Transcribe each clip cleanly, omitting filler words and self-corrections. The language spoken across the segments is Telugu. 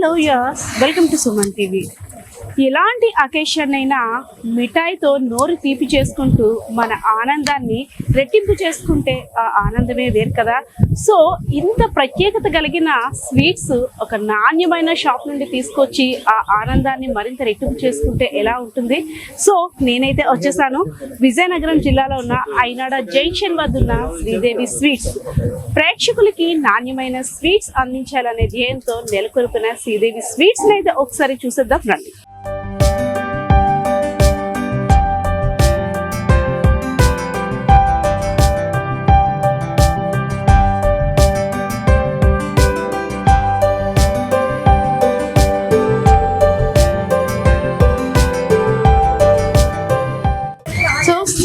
Hello yes welcome to Suman TV. ఎలాంటి అకేషన్ అయినా మిఠాయితో నోరు తీపి చేసుకుంటూ మన ఆనందాన్ని రెట్టింపు చేసుకుంటే ఆ ఆనందమే వేరు కదా. సో ఇంత ప్రత్యేకత కలిగిన స్వీట్స్ ఒక నాణ్యమైన షాప్ నుండి తీసుకొచ్చి ఆ ఆనందాన్ని మరింత రెట్టింపు చేసుకుంటే ఎలా ఉంటుంది. సో నేనైతే వచ్చేసాను విజయనగరం జిల్లాలో ఉన్న ఐనాడ జంక్షన్ వద్ద ఉన్న శ్రీదేవి స్వీట్స్. ప్రేక్షకులకి నాణ్యమైన స్వీట్స్ అందించాలనే ధ్యేయంతో నెలకొల్పిన శ్రీదేవి స్వీట్స్ అయితే ఒకసారి చూసేద్దాం రండి.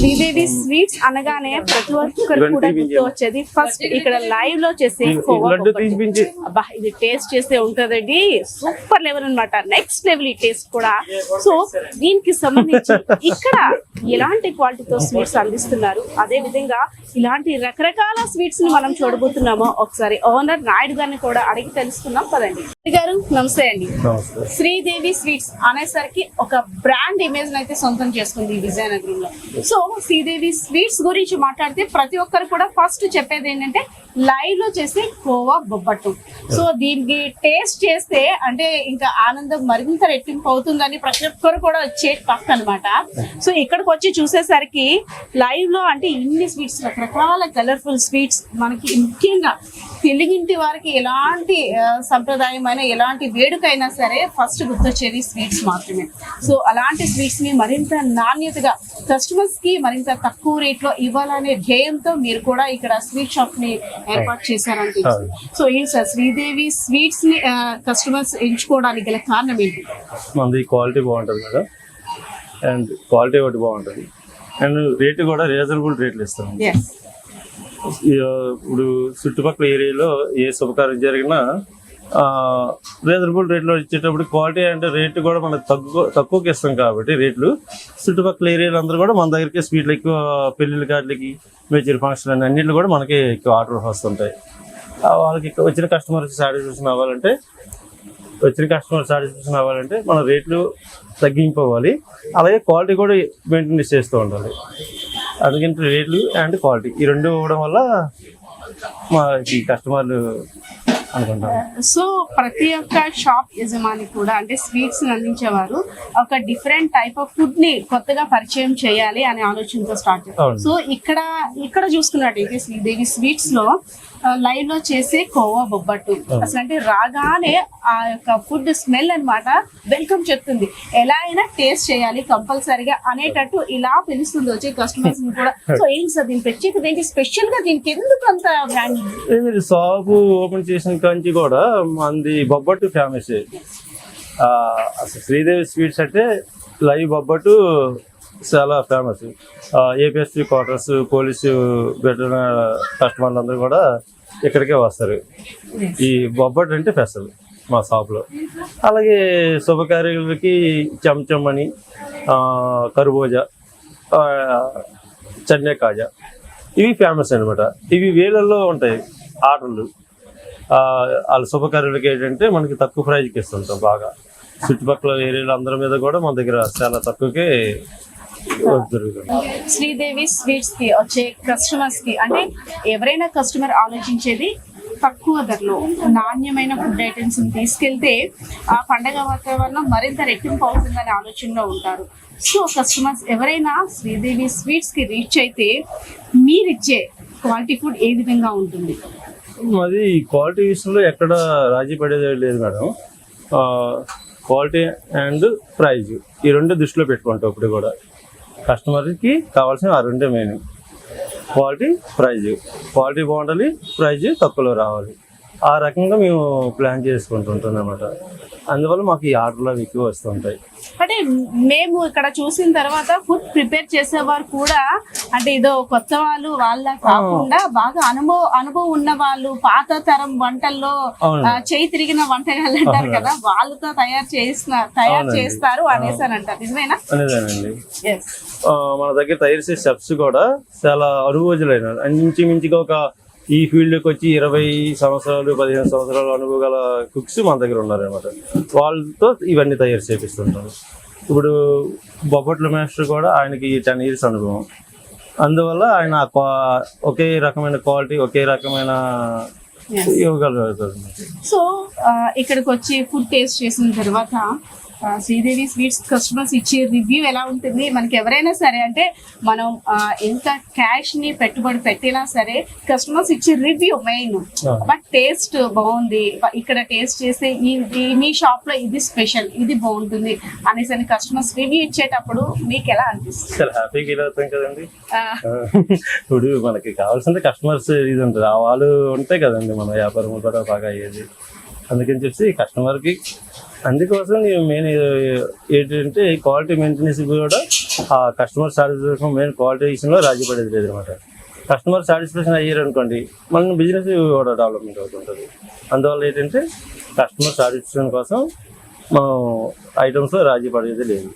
శ్రీదేవి స్వీట్స్ అనగానే ప్రతి ఒక్కరు కూడా గుర్తు వచ్చేది ఫస్ట్ ఇక్కడ లైవ్ లో చేసే అబ్బా ఇది టేస్ట్ చేస్తే ఉంటదండి సూపర్ లెవెల్ అన్నమాట. నెక్స్ట్ లెవెల్ ఈ టేస్ట్ కూడా. సో దీనికి సంబంధించి ఇక్కడ ఎలాంటి క్వాలిటీతో స్వీట్స్ అందిస్తున్నారు, అదే విధంగా ఇలాంటి రకరకాల స్వీట్స్ ని మనం చూడబోతున్నామో ఒకసారి ఓనర్ నాయుడు గారిని కూడా అడిగి తెలుసుకుందాం పదండి. గారు నమస్తే అండి. శ్రీదేవి స్వీట్స్ అనేసరికి ఒక బ్రాండ్ ఇమేజ్ అయితే సొంతం చేసుకుంది ఈ విజయనగరంలో. సో శ్రీదేవి స్వీట్స్ గురించి మాట్లాడితే ప్రతి ఒక్కరు కూడా ఫస్ట్ చెప్పేది ఏంటంటే లైవ్ లో చేసే కోవా బొబ్బట్టు. సో దీనికి టేస్ట్ చేస్తే అంటే ఇంకా ఆనందం మరింత రెట్టింపు అవుతుందని ప్రతి ఒక్కరు కూడా వచ్చే పక్క అనమాట. సో ఇక్కడికి వచ్చి చూసేసరికి లైవ్ లో అంటే ఇన్ని స్వీట్స్ రకరకాల కలర్ఫుల్ స్వీట్స్ మనకి ముఖ్యంగా తెలుగింటి వారికి ఎలాంటి సంప్రదాయమైన ఎలాంటి వేడుకైనా సరే ఫస్ట్ గుర్తొచ్చేది స్వీట్స్ మాత్రమే. సో అలాంటి స్వీట్స్ ని మరింత నాణ్యతగా కస్టమర్స్ కి మరింత తక్కువ రేట్ లో ఇవ్వాలనే ధ్యేయంతో మీరు కూడా ఇక్కడ స్వీట్ షాప్ ని ఏర్పాటు చేశారని. సో ఏంటి సార్ శ్రీదేవి స్వీట్స్ ని కస్టమర్స్ ఎంచుకోవడానికి గల కారణం ఏంటి? మనది క్వాలిటీ బాగుంటుంది కదా, అండ్ క్వాలిటీ ఒకటి బాగుంటుంది, అండ్ రేటు కూడా రీజనబుల్ రేట్లు ఇస్తాం. ఇప్పుడు చుట్టుపక్కల ఏరియాలో ఏ శుభకార్యం జరిగినా రీజనబుల్ రేట్లో ఇచ్చేటప్పుడు క్వాలిటీ అంటే రేటు కూడా మనకు తక్కువకి ఇస్తాం కాబట్టి రేట్లు చుట్టుపక్కల ఏరియాలో అందరూ కూడా మన దగ్గరికి స్వీట్లు ఎక్కువ పెళ్ళిళ్ళ కార్డులకి మేజర్ ఫంక్షన్ అని అన్నింటిలో కూడా మనకి ఎక్కువ ఆర్డర్ వస్తుంటాయి. వాళ్ళకి వచ్చిన కస్టమర్కి సాటిస్ఫాక్షన్ అవ్వాలంటే మన రేట్లు తగ్గించుకోవాలి, అలాగే క్వాలిటీ కూడా మెయింటెనెన్స్ చేస్తూ ఉండాలి. అందుకంటే రేట్లు అండ్ క్వాలిటీ ఈ రెండు ఇవ్వడం వల్ల మా కస్టమర్లు అనుకుంటారు. సో ప్రతి ఒక్క షాప్ యజమాని కూడా అంటే స్వీట్స్ అందించేవారు ఒక డిఫరెంట్ టైప్ ఆఫ్ ఫుడ్ ని కొత్తగా పరిచయం చేయాలి అనే ఆలోచనతో స్టార్ట్ చేస్తారు. సో ఇక్కడ చూసుకున్నట్టయితే శ్రీదేవి స్వీట్స్ లో లైవ్ లో చేసే కోవా బొబ్బట్టు అసలు అంటే రాగానే ఆ యొక్క ఫుడ్ స్మెల్ అన్నమాట వెల్కమ్ చెప్తుంది. ఎలా అయినా టేస్ట్ చేయాలి కంపల్సరీగా అనేటట్టు ఇలా పిలుస్తుంది వచ్చే కస్టమర్స్ ని కూడా. సో ఏంటి సార్ దీని ప్రత్యేకత ఏంటి, స్పెషల్ గా దీనికి ఎందుకు అంత బ్రాండ్? షాపు ఓపెన్ చేసిన కాంచి కూడా మనది బొబ్బట్టు ఫేమస్. అసలు శ్రీదేవి స్వీట్స్ అంటే లైవ్ బొబ్బట్టు చాలా ఫేమస్. ఏపీఎస్పీ క్వార్టర్స్ పోలీసు పెట్టిన కస్టమర్లు అందరూ కూడా ఇక్కడికే వస్తారు. ఈ బొబ్బట్టు అంటే స్పెషల్ మా షాప్లో. అలాగే శుభకార్యాలకి చెంచం అని, కర్బూజా, చెన్నై కాజా ఇవి ఫేమస్ అనమాట. ఇవి వేలల్లో ఉంటాయి ఆర్డర్లు. వాళ్ళ శుభకార్యాలకి ఏంటంటే మనకి తక్కువ ప్రైజ్కి ఇస్తుంటాం. బాగా చుట్టుపక్కల ఏరియాలో అందరి మీద కూడా మన దగ్గర చాలా తక్కువకే శ్రీదేవి స్వీట్స్ కి వచ్చే కస్టమర్స్ కి అంటే ఎవరైనా కస్టమర్ ఆలోచించేది తక్కువ ధరలో నాణ్యమైన ఫుడ్ ఐటమ్స్ తీసుకెళ్తే ఆ పండగ వాతావరణం మరింత రెట్టింపు అవుతుందనే ఆలోచనలో ఉంటారు. సో కస్టమర్స్ ఎవరైనా శ్రీదేవి స్వీట్స్ కి రీచ్ అయితే మీరిచ్చే క్వాలిటీ ఫుడ్ ఏ విధంగా ఉంటుంది? అది క్వాలిటీ విషయంలో ఎక్కడ రాజీ పడేది లేదు మేడం. క్వాలిటీ అండ్ ప్రైజ్ ఈ రెండు దృష్టిలో పెట్టుకుంటాం. ఇప్పుడు కూడా కస్టమర్కి కావాల్సిన ఆ రెండే మెయిన్, క్వాలిటీ ప్రైజ్. క్వాలిటీ బాగుండాలి, ప్రైజ్ తక్కువలో రావాలి. ఆ రకంగా మేము ప్లాన్ చేసుకుంటుంటాం అన్నమాట. అందువల్ల మాకు ఈ ఆర్డర్లు ఎక్కువ వస్తుంటాయి. అంటే మేము ఇక్కడ చూసిన తర్వాత ఫుడ్ ప్రిపేర్ చేసేవారు కూడా అంటే ఏదో కొత్త వాళ్ళు వాళ్ళ కాకుండా బాగా అనుభవం ఉన్న వాళ్ళు పాత తరం వంటల్లో చేయి తిరిగిన వంటకాలు అంటారు కదా, వాళ్ళతో తయారు చేస్తారు అనేసి అని అంటారు. నిజమేనా? అనేదేనండి. మన దగ్గర తయారు చేసే షెఫ్స్ కూడా చాలా అనుభవజ్ఞులైన, ఇంచుమించుగా ఒక ఈ ఫీల్డ్కి వచ్చి 20 సంవత్సరాలు 15 సంవత్సరాలు అనుభవం గల కుక్స్ మన దగ్గర ఉన్నారనమాట. వాళ్ళతో ఇవన్నీ తయారు చేపిస్తుంటారు. ఇప్పుడు బొబ్బట్ల మాస్టర్ కూడా ఆయనకి 10 years అనుభవం. అందువల్ల ఆయన ఒకే రకమైన క్వాలిటీ, ఒకే రకమైన ఇవ్వగలుగుతారు. సో ఇక్కడికి వచ్చి ఫుడ్ టేస్ట్ చేసిన తర్వాత శ్రీదేవి స్వీట్స్ కస్టమర్స్ ఇచ్చే రివ్యూ ఎలా ఉంటుంది? మనకి ఎవరైనా సరే అంటే మనం ఎంత క్యాష్ ని పెట్టుబడి పెట్టినా సరే కస్టమర్స్ ఇచ్చే రివ్యూ మెయిన్. బట్ టేస్ట్ బాగుంది, ఇక్కడ టేస్ట్ చేస్తే మీ షాప్ లో ఇది స్పెషల్, ఇది బాగుంటుంది అనేసి కస్టమర్స్ రివ్యూ ఇచ్చేటప్పుడు మీకు ఎలా అనిపిస్తుంది? చాలా హ్యాపీగా ఫీల్ అవుతాం కదండి. ఇప్పుడు మనకి కావాల్సింది కస్టమర్స్ ఇది ఉంటుంది, వాళ్ళు ఉంటాయి కదండి మన వ్యాపారం కూడా బాగా అయ్యేది. అందుకని చెప్పి కస్టమర్కి అందుకోసం మెయిన్ ఏంటంటే క్వాలిటీ మెయింటెనెన్స్ కూడా ఆ కస్టమర్ సాటిస్ఫాక్షన్ మెయిన్ క్వాలిటీ విషయంలో రాజీ పడేది లేదు అనమాట. కస్టమర్ సాటిస్ఫాక్షన్ అయ్యారు అనుకోండి మన బిజినెస్ కూడా డెవలప్మెంట్ అవుతుంటుంది. అందువల్ల ఏంటంటే కస్టమర్ సాటిస్ఫాక్షన్ కోసం మనం ఐటమ్స్లో రాజీ పడేది లేదు.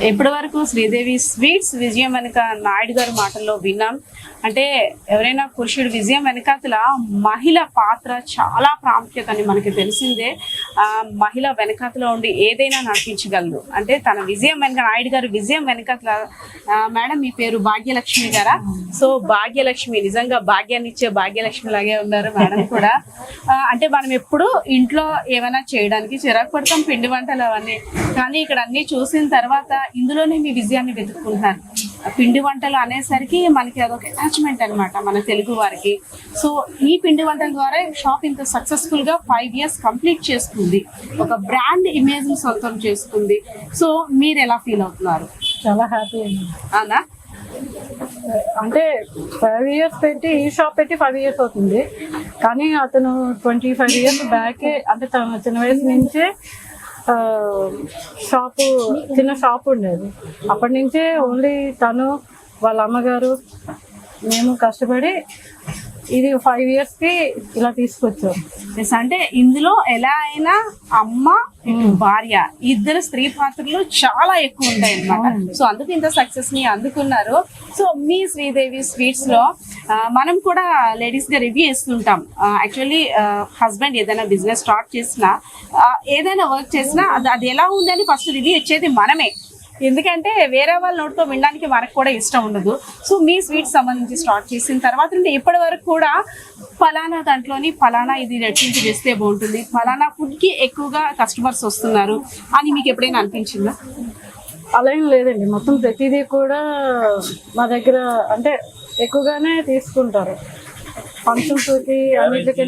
ఇప్పటి వరకు శ్రీదేవి స్వీట్స్ విజయం వెనుక నాయుడు గారి మాటల్లో విన్నాం. అంటే ఎవరైనా పురుషుడు విజయం వెనకాతల మహిళ పాత్ర చాలా ప్రాముఖ్యత అని మనకి తెలిసిందే. మహిళ వెనకాతలో ఉండి ఏదైనా నడిపించగలరు. అంటే తన విజయం వెనక నాయుడు గారు విజయం వెనకాతల మేడం మీ పేరు భాగ్యలక్ష్మి గారా? సో భాగ్యలక్ష్మి నిజంగా భాగ్యాన్ని ఇచ్చే భాగ్యలక్ష్మి లాగే ఉన్నారు మేడం కూడా. అంటే మనం ఎప్పుడు ఇంట్లో ఏమైనా చేయడానికి చిరాకు పడతాం, పిండి వంటలు అవన్నీ. కానీ ఇక్కడ అన్ని చూసిన తర్వాత ఇందులోనే మీ విజయాన్ని వెతుక్కుంటున్నారు. పిండి వంటలు అనేసరికి మనకి అదొక అటాచ్మెంట్ అనమాట మన తెలుగు వారికి. సో ఈ పిండి వంటల ద్వారా షాప్ ఇంత సక్సెస్ఫుల్ గా 5 years కంప్లీట్ చేసుకుంది, ఒక బ్రాండ్ ఇమేజ్ ని సొంతం చేసుకుంది. సో మీరు ఎలా ఫీల్ అవుతున్నారు? చాలా హ్యాపీ అండి. అవునా? అంటే 5 years పెట్టి ఈ షాప్ పెట్టి 5 years అవుతుంది. కానీ అతను 25 years బ్యాకే, అంటే తన చిన్న వయసు నుంచే చిన్న షాప్ ఉండేది. అప్పటి నుంచే ఓన్లీ తను వాళ్ళ అమ్మగారు మేము కష్టపడి ఇది 5 years కి ఇలా తీసుకొచ్చాం. అంటే ఇందులో ఎలా అయినా అమ్మ భార్య ఇద్దరు స్త్రీ పాత్రలు చాలా ఎక్కువ ఉంటాయి అన్నమాట. సో అందుకు ఇంత సక్సెస్ ని అందుకున్నారు. సో మీ శ్రీదేవి స్వీట్స్ లో మనం కూడా లేడీస్ గా రివ్యూ ఇస్తుంటాం. యాక్చువల్లీ హస్బెండ్ ఏదైనా బిజినెస్ స్టార్ట్ చేసినా ఏదైనా వర్క్ చేసినా అది ఎలా ఉందని ఫస్ట్ రివ్యూ ఇచ్చేది మనమే. ఎందుకంటే వేరే వాళ్ళ నోటితో వినడానికి మనకు కూడా ఇష్టం ఉండదు. సో మీ స్వీట్స్ సంబంధించి స్టార్ట్ చేసిన తర్వాత నుండి ఇప్పటి వరకు కూడా ఫలానా దాంట్లోని ఫలానా ఇది రెట్టించి చేస్తే బాగుంటుంది, ఫలానా ఫుడ్కి ఎక్కువగా కస్టమర్స్ వస్తున్నారు అని మీకు ఎప్పుడైనా అనిపించిందా? అలా ఏం లేదండి. మొత్తం ప్రతిదీ కూడా మా దగ్గర అంటే ఎక్కువగానే తీసుకుంటారు. ఫంక్షన్స్కి అన్నిటికీ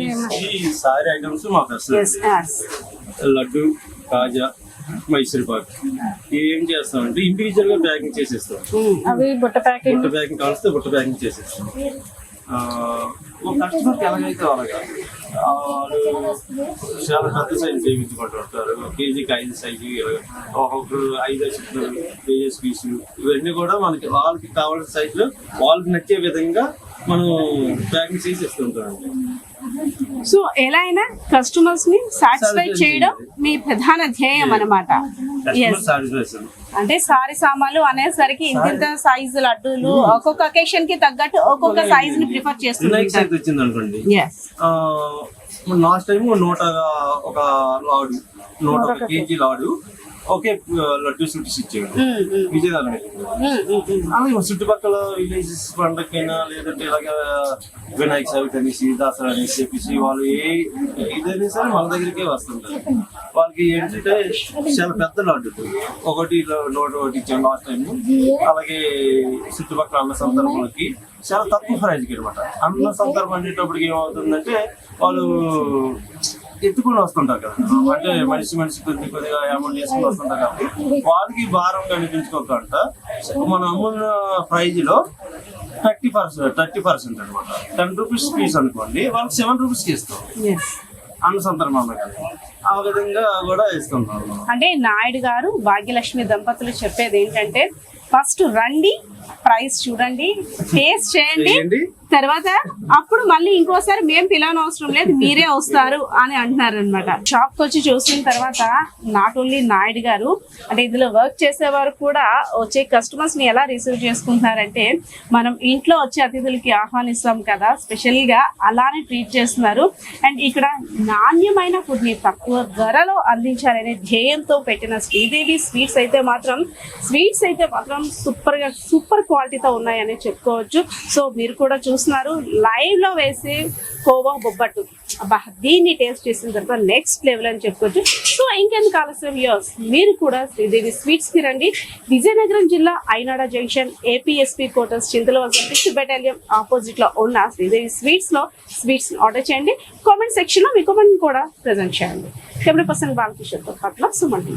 లడ్డు, కాజా, మైసూర్ పాక్ ఏం చేస్తామంటే ఇండివిజువల్ గా ప్యాకింగ్ చేసేస్తాం. అవి బుట్ట ప్యాకింగ్ కావాల్స్తే బుట్ట ప్యాకింగ్ చేసేస్తాం. కస్టమర్కి ఎలాగైతే అలాగా చాలా పెద్ద సైజు చేయించుకుంటుంటారు. కేజీకి 5 సైజు, ఒక్కొక్కరు 5 కేజీస్ పీసులు, ఇవన్నీ కూడా మనకి వాళ్ళకి కావాల్సిన సైజులో వాళ్ళకి నచ్చే విధంగా మనం ప్యాకింగ్ చేసి ఇస్తుంటామండి. సో ఎలా అయినా కస్టమర్స్ ని సాటిస్ఫై చేయడం మీ ప్రధాన ధ్యేయం అన్నమాట. అంటే సారీ సామాన్లు అనేసరికి ఇంత సైజు లడ్డూలు ఒక్కొక్క అకేషన్ కి తగ్గట్టు ఒక్కొక్క సైజ్ ని ప్రిఫర్ చేస్తున్నారు. లాస్ట్ టైం 101 కేజీ లాడు ఒకే లడ్డు స్వీట్స్ ఇచ్చేవాడు విజయనగరం. అలాగే చుట్టుపక్కల విలేజెస్ పండగకైనా లేదంటే ఇలాగే వినాయక చవితి అనేసి దసరా అనేసి చెప్పేసి వాళ్ళు ఇదైనా సరే మన దగ్గరికే వస్తుంటారు. వాళ్ళకి ఏంటంటే చాలా పెద్ద లడ్డు 101 ఇచ్చాం లాస్ట్ టైం. అలాగే చుట్టుపక్కల అన్న సందర్భాలకి చాలా తక్కువ ప్రైజ్కి అనమాట. అన్న సందర్భం అనేటప్పటికి ఏమవుతుందంటే వాళ్ళు ఎత్తుకుని వస్తుంటారు కదా, అంటే మనిషి కొద్దిగా అమౌంట్ చేసుకుని వస్తుంటారు కాబట్టి వాళ్ళకి భారంగా అనిపించుకోకుండా మనం అమ్మున్న ప్రైజ్ లో 30% అనమాట. 10 రూపీస్ పీస్ అనుకోండి, వాళ్ళకి 7 రూపీస్కి ఇస్తాం అన్న సందర్భంలో. ఆ విధంగా కూడా ఇస్తుంటాం. అంటే నాయుడు గారు భాగ్యలక్ష్మి దంపతులు చెప్పేది ఏంటంటే ఫస్ట్ రండి, ప్రైస్ చూడండి, టేస్ట్ చేయండి, తర్వాత అప్పుడు మళ్ళీ ఇంకోసారి మేము పిలవనవసరం లేదు, మీరే వస్తారు అని అంటున్నారు అనమాట. షాప్ కి వచ్చి చూసిన తర్వాత నాట్ ఓన్లీ నాయుడు గారు, అంటే ఇందులో వర్క్ చేసేవారు కూడా వచ్చే కస్టమర్స్ ని ఎలా రిసీవ్ చేసుకుంటున్నారంటే, మనం ఇంట్లో వచ్చే అతిథులకి ఆహ్వానిస్తాం కదా, స్పెషల్ గా అలానే ట్రీట్ చేస్తున్నారు. అండ్ ఇక్కడ నాణ్యమైన ఫుడ్ ని తక్కువ ధరలో అందించాలనే ధ్యేయంతో పెట్టిన శ్రీదేవి స్వీట్స్ అయితే మాత్రం సూపర్ క్వాలిటీతో ఉన్నాయని చెప్పుకోవచ్చు. సో మీరు కూడా చూస్తున్నారు లైవ్ లో వేసి కోవా బొబ్బట్టు, అబ్బా దీన్ని టేస్ట్ చేసిన తర్వాత నెక్స్ట్ లెవెల్ అని చెప్పుకోవచ్చు. సో ఇంకెందుకు ఆలస్యం, యూస్ మీరు కూడా శ్రీదేవి స్వీట్స్ కి రండి. విజయనగరం జిల్లా Ainada junction APSP quarters Chintalavalasa 6th battalion opposite లో ఉన్న శ్రీదేవి స్వీట్స్ లో స్వీట్స్ ఆర్డర్ చేయండి. కామెంట్ సెక్షన్ లో మీ కామెంట్ కూడా ప్రెజెంట్ చేయండి. కెమెరా పర్సన్ బాలకిషోర్ తో పాటు సుమన్.